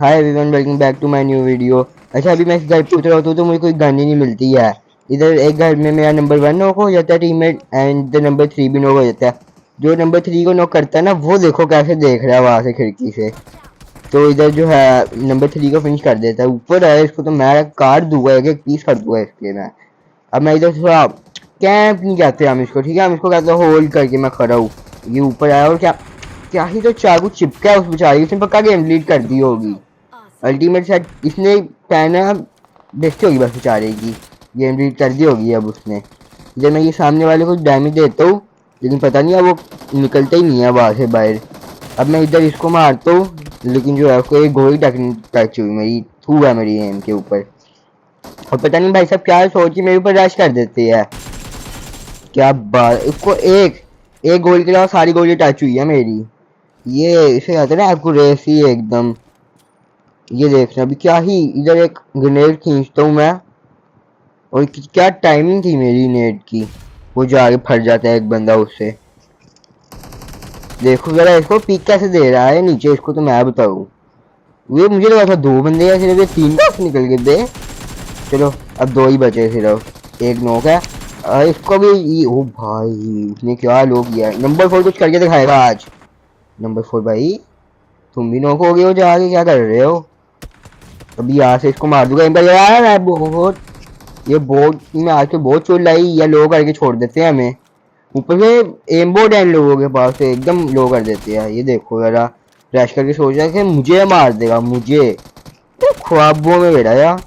Hi everyone, welcome back to my new video. अच्छा, अभी मैं इस घर पे उतरा होता हूँ तो मुझे कोई गन ही नहीं मिलती है। इधर एक घर में मेरा नंबर 1 नॉक हो जाता है टीममेट, एंड द नंबर 3 भी नॉक हो जाता है। जो नंबर 3 को नॉक करता है ना, वो देखो कैसे देख रहा है वहां से खिड़की से। तो इधर जो है नंबर 3 को फिनिश कर देता है। ऊपर है, इसको तो मैं काट दूंगा, एक एक पीस कर दूंगा इसके मैं। अब मैं इधर थोड़ा कैंप नहीं कहते हम इसको, ठीक है, हम इसको कहते हैं होल्ड करके मैं खड़ा हूँ। ये ऊपर आया और क्या क्या ही तो चाकू चिपका है उस बेचारी, उसने पक्का गेम डिलीट कर दी होगी। अल्टीमेट सेट इसने पहना, देखती होगी बस बेचारे की, गेम डिलीट कर दी होगी अब उसने। जब मैं ये सामने वाले को डैमेज देता हूँ, लेकिन पता नहीं है वो निकलता ही नहीं है वहां से बाहर। अब मैं इधर इसको मारता हूँ, लेकिन जो है उसको एक गोली टच हुई, मेरी थू है मेरी एम के ऊपर। और पता नहीं भाई साहब क्या सोची मेरे ऊपर रश कर देते हैं। क्या बात, उसको एक एक गोली के अलावा सारी गोली टच हुई है मेरी। ये इसे कहते हैं ना एक्यूरेसी एकदम। ये देखना अभी क्या ही, इधर एक ग्रेनेड खींचता हूँ मैं, और क्या टाइमिंग थी मेरी नेट की। वो जाके फट जाता है एक बंदा उससे। देखो जरा इसको पीक कैसे दे रहा है नीचे, इसको तो मैं बताऊँ। ये मुझे लगा था 2 बंदे हैं, सिर्फ ये 3 निकल गए थे। चलो अब 2 ही बचे, सिर्फ एक नॉक है। इसको भी ओ भाई उसने क्या लो किया है। नंबर 4 कुछ करके दिखाएगा आज। नंबर 4 भाई तुम भी नॉक हो गए हो, जाके क्या कर रहे हो। अभी यहाँ से इसको मार दूंगा यार। मैं बहुत ये बोर्ड में आके बहुत चोट लाई, या लो करके छोड़ देते हैं हमें। ऊपर से एम बोर्ड है लोगों के पास से, एकदम लो कर देते हैं। ये देखो जरा, क्रैश करके सोच रहा है कि मुझे मार देगा, मुझे तो ख्वाबों में बैठा यार।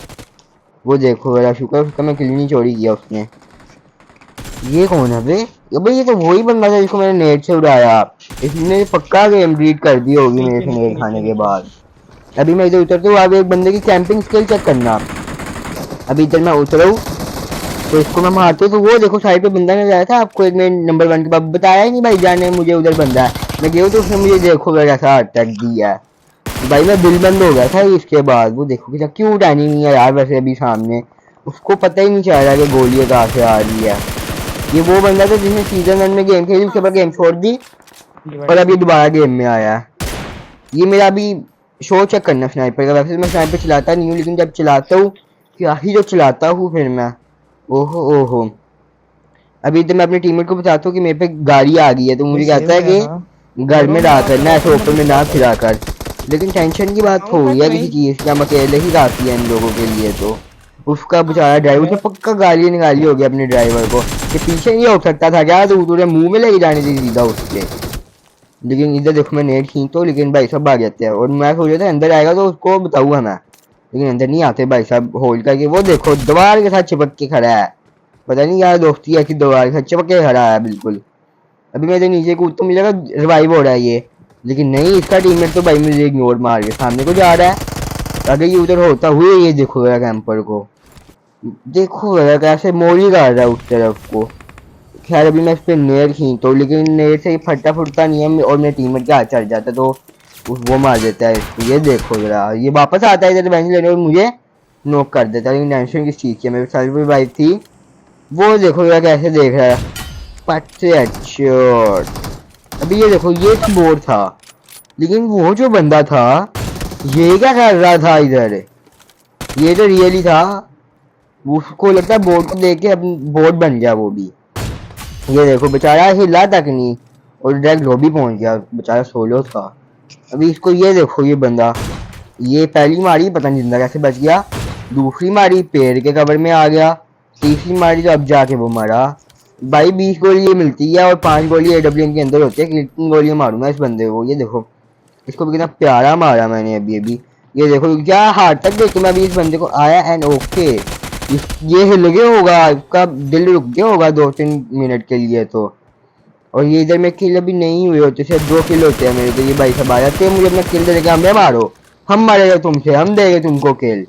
वो देखो जरा, शुक्र उसका मैं किल नहीं चोरी किया उसने। ये कौन है बे? भाई ये तो वही बंदा था जिसको मैंने नेट से उड़ाया। इसने पक्का गेम डिलीट कर दी होगी मेरे से नेट खाने के बाद। अभी मैं इधर उतरता हूँ, अब एक बंदे की कैंपिंग स्किल चेक करना। अभी इधर मैं उतरा हूँ तो इसको मैं मारता हूँ, तो वो देखो साइड पे बंदा नजर आया था आपको, एक मैंने नंबर 1 के बाद बताया ही नहीं भाई जान ने मुझे उधर बंदा है। मैं गया तो उसने मुझे देखो कैसा अटैक दिया है। भाई मैं दिल बंद हो गया था इसके बाद। वो देखो कि क्यूट एनिमी है यार, वैसे अभी सामने उसको पता ही नहीं चल रहा कि गोलियां कहाँ से आ रही है। ये वो बंदा था जिसने सीजन 1 में गेम खेली, उसके बाद गेम छोड़ दी और अभी दोबारा गेम में आया। ये मेरा अभी शो चेक करना स्नाइपर का। वैसे मैं स्नाइपर चलाता नहीं हूँ, लेकिन जब चलाता हूँ क्या ही जो चलाता हूँ फिर मैं। ओहो ओहो। अभी तो मैं अपने टीममेट को बताता हूँ कि मेरे पे गाड़ी आ गई है, तो मुझे कहता है कि घर में रहा करना, ऐसे ओपन में ना फिरा कर। लेकिन टेंशन की बात हो रही है किसी चीज की, हम अकेले ही काफी है इन लोगों के लिए। तो उसका बेचारा ड्राइवर से पक्का गाली निकाली होगी अपने ड्राइवर को कि पीछे नहीं हो सकता था क्या, तो तुझे मुंह में लेके जाने दी सीधा उसके। लेकिन इधर देखो मैं नेट खींचता हूँ, लेकिन भाई साहब आ जाते हैं। और मैं सोच रहा था अंदर आएगा तो उसको बताऊंगा मैं, लेकिन अंदर नहीं आते भाई साहब होल्ड करके। वो देखो दीवार के साथ चिपक के खड़ा है, पता नहीं यार दोस्ती है कि दीवार के साथ चिपक के खड़ा है बिल्कुल। अभी मैं इधर नीचे कूद तो मुझे लगा रिवाइव हो रहा है ये, लेकिन नहीं, इसका टीममेट तो भाई मुझे इग्नोर मार के सामने को जा रहा है। अगर ये उधर होता हुए, ये देखो यार कैंपर को, देखो यार कैसे मोड़ी कर रहा है उस तरफ को। खैर अभी मैं इस पर नेर खींचता हूँ, लेकिन नेर से फटता फुटता नहीं है और मेरे टीममेट के हाथ चढ़ जाता है, तो वो मार देता है इसको। ये देखो जरा, ये वापस आता है इधर रिवेंज लेने और मुझे नॉक कर देता है। लेकिन टेंशन किस चीज़ की है, मेरे साथ भी वाइफ थी। वो देखो यार कैसे देख रहा है, पट्टे अच्छा। अभी ये देखो ये बोर्ड था, लेकिन वो जो बंदा था ये क्या कर रहा था इधर, ये तो रियली था। उसको लगता है बोर्ड को देख के अपनी बोर्ड बन गया वो भी। ये देखो बेचारा हिला तक नहीं और डायरेक्ट लॉबी पहुंच गया, बेचारा सोलो था। अभी इसको ये देखो, ये बंदा, ये पहली मारी पता नहीं जिंदा कैसे बच गया, दूसरी मारी पेड़ के कवर में आ गया, तीसरी मारी तो अब जाके वो मरा। भाई 20 गोली ये मिलती है और 5 गोली एडब्ल्यूएम के अंदर होती है। कितनी गोलियां मारूंगा इस बंदे को। ये देखो इसको भी कितना प्यारा मारा मैंने अभी अभी। ये देखो क्या हार्ट तक देखो मैं अभी इस बंदे को आया एंड ओके। ये हिल गया होगा, इसका दिल रुक गया होगा 2-3 मिनट के लिए तो। और ये इधर में किल अभी नहीं हुए होते, सिर्फ 2 किल होते हैं मेरे। तो ये भाई सब आ जाते हैं मुझे अपना किल दे के, हमें मारो, हम मारेगा तुमसे, हम देंगे तुमको किल।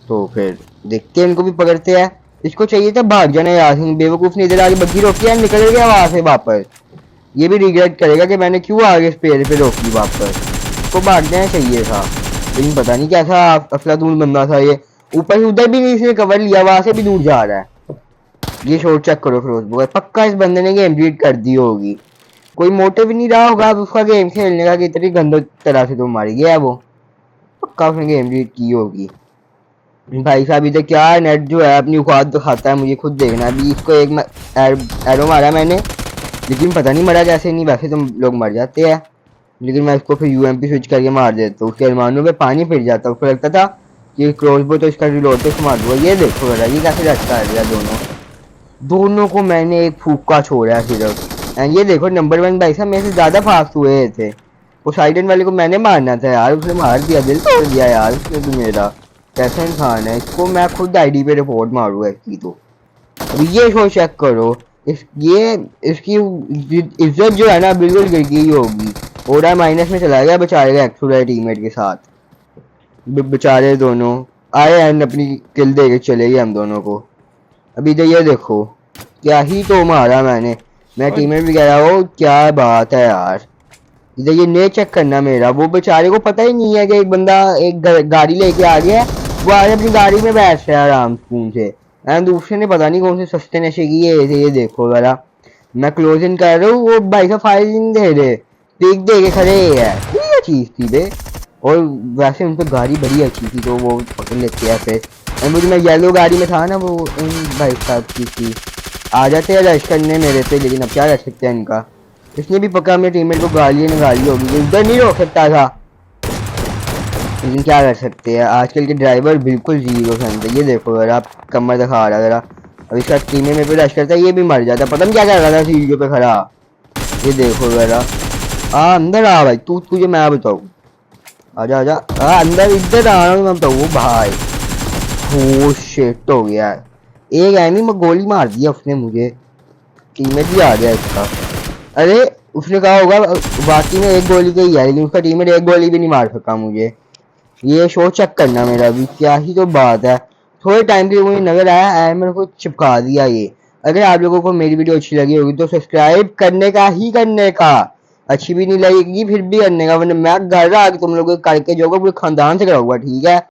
तो फिर देखते हैं, इनको भी पकड़ते हैं। इसको चाहिए था भाग जाना यार, बेवकूफ ने इधर आगे बग्गी रोकी है, निकल गया वहां से वापस। ये भी रिग्रेट करेगा कि मैंने क्यों आगे इस पेड़ पे रोकी वापस। इसको भाग जाना चाहिए था, लेकिन पता नहीं कैसा अफलातून बंदा था ये। ऊपर से उधर भी नहीं इसने कवर लिया, वहां से भी दूर जा रहा है। ये शॉट चेक करो फिरोज, पक्का इस बंदे ने गेम डिलीट कर दी होगी। कोई मोटिव नहीं रहा होगा अब उसका गेम खेलने का कि इतनी गंदे तरह से तो मारी गया वो। पक्का उसने गेम डिलीट की होगी। भाई साहब इधर क्या नेट जो है अपनी औकात दिखाता है, मुझे खुद देखना है। अभी इसको एक एरो मारा मैंने, लेकिन पता नहीं मरा कैसे नहीं, वैसे तो लोग मर जाते हैं, लेकिन मैं इसको फिर यूएमपी स्विच करके मार देता हूँ। उसके अरमानों पे पानी फिर जाता है, उसको लगता था कि क्रॉसबो तो इसका रिलोड तो मार दूंगा। ये देखो जरा ये कैसे रखता है दोनों दोनों को मैंने एक फूका छोड़ा सिर्फ। एंड ये देखो नंबर 1 भाई साहब मेरे से ज़्यादा फास्ट हुए थे। वो साइडन वाले को मैंने मारना था यार, उसने मार दिया, दिल तोड़ दिया यार उसने तो मेरा। कैसा इंसान है, इसको मैं खुद आईडी पे रिपोर्ट मारूंगा इसकी तो। अभी ये शो चेक करो, ये इसकी इज्जत जो है ना बिल्कुल गिर गई होगी। ओरा माइनस में चला गया बेचारे एक्सुरा टीममेट के साथ। बेचारे दोनों आए एंड अपनी किल दे के चले गए हम दोनों को। अभी तो ये देखो क्या ही तो मारा मैंने, मैं टीममेट भी कह रहा हूँ क्या बात है यार। इधर ये ने चेक करना मेरा, वो बेचारे को पता ही नहीं है कि एक बंदा एक गाड़ी लेके आ गया है, वो आगे अपनी गाड़ी में बैठ रहा है आराम सुकून से। एंड दूसरे ने पता नहीं कौन से सस्ते नशे किए थे। ये देखो जरा मैं क्लोज इन कर रहा हूँ, वो भाई का फायर नहीं दे रहे, पिक दे के खड़े है। ये चीज थी बे, और वैसे उन पर गाड़ी बड़ी अच्छी थी तो वो पकड़ लेते हैं फिर। और मुझे मैं येलो गाड़ी में था ना, वो इन भाई साहब की थी, आ जाते हैं रश करने मेरे पे, लेकिन अब क्या कर सकते हैं इनका। इसने भी पक्का अपने टीममेट को गाली निकाली होगी, इधर नहीं रोक सकता था, लेकिन क्या कर सकते हैं। आजकल के ड्राइवर बिल्कुल जीरो समझते। ये देखो यार आप कमर दिखा रहा जरा, अब इसका टीम में पे रश करता है, ये भी मर जाता है, पता नहीं क्या कर रहा था सीढ़ियों पे खड़ा। ये देखो जरा, अंदर आ भाई, तू तुझे मैं बताऊँ, आजा आजा, अंदर इधर आ रहा हूँ मैं बताऊँ भाई। ओ शिट हो गया, एक एनिमी में गोली मार दिया उसने मुझे, टीममेट भी आ गया इसका। अरे उसने कहा होगा बाकी में एक गोली का ही है, लेकिन उसका टीममेट एक गोली भी नहीं मार सका मुझे। ये शो चेक करना मेरा भी, क्या ही तो बात है। थोड़े टाइम के लिए मुझे नजर आया एंड मेरे को चिपका दिया ये। अगर आप लोगों को मेरी वीडियो अच्छी लगी होगी तो सब्सक्राइब करने का ही करने का, अच्छी भी नहीं लगेगी फिर भी करने का, वरना मैं घर आ तुम लोग करके जो पूरे खानदान से कराऊंगा, ठीक है।